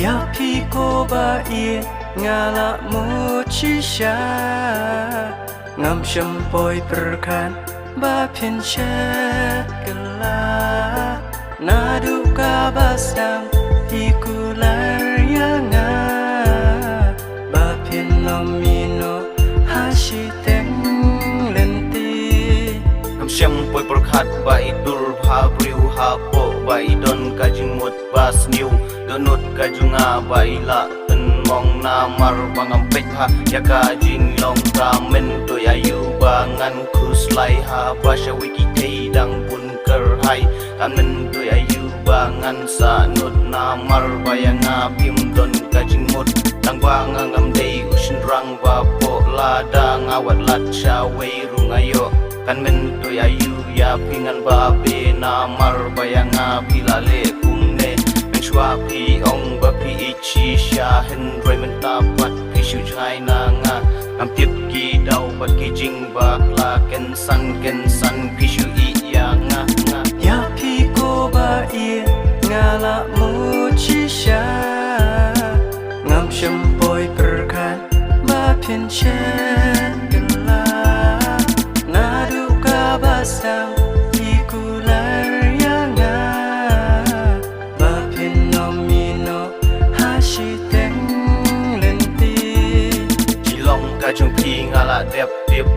Ya pi ko ba ie ngala mu chisha ngam shampoi perkan ba pin chat kala nadu ka basang ikular yanga ba pin nomino hashiteng lenti ngam shampoi perkat ba idur bha briu ha po ba idon kajimut bas new donut kajunga ba ila mong namar bangam petha yaka jing long kamen to ayu bangan kuslai ha basha wiki dang pun ker hai kamen to ayu bangan sa nut namar bayanga pim don kajing mut tang bangam dei ushin rang ba po la dang awat lat sha wei rungayo kamen to ayu ya pingan ba be namar bayanga pilale kumne chua pi ong ba pi ichi sha hen roi men ta pat pi shu chai na nga am tip ki dau ba ki jing ba la ken san pi shu i ya nga ya pi ko ba ie ngala mu chi sha ngam sham poi perkan ba pin chen gala nadu ka basang ikular yanga ba pin nomino hashiteng lenti jilong ka jung pi ngala dep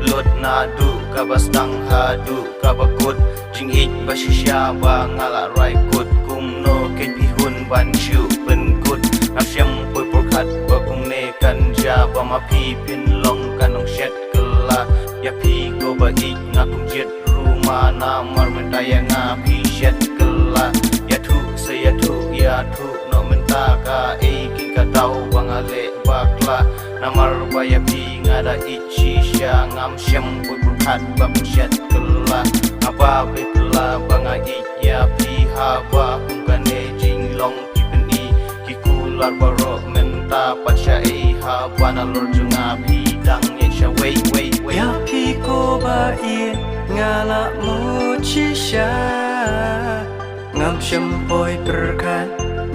lot na du ka bastang ha du ka bakut jing ik ba shisha ba ngala rai kut kum no ken pi hun ban shu pen kut ngam syam poi por khat ba kum ne kan ja ba ma pi pin long kanong shet kala ya pi go ba ik nga kum jet ruma na mar men daya nga pi shet kala ya thu se ya thu no men ta ka e king ka dau bang ale bakla namar ba ya pi ngada ichi sha ngam syam poi por khat ba shet kala apa betla banga ikya pi ha ba kum kane jing long pi peni ki kular baro menta pacha e ha bana lor junga pi dang ye sha wei ya pi ko ba ie ngala mu chi sha ngam sham poi perkan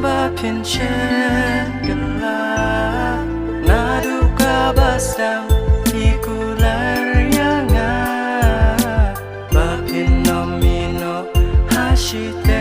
ba pin chen gala nadu ka basang ikular yanga ba pin nomino hashite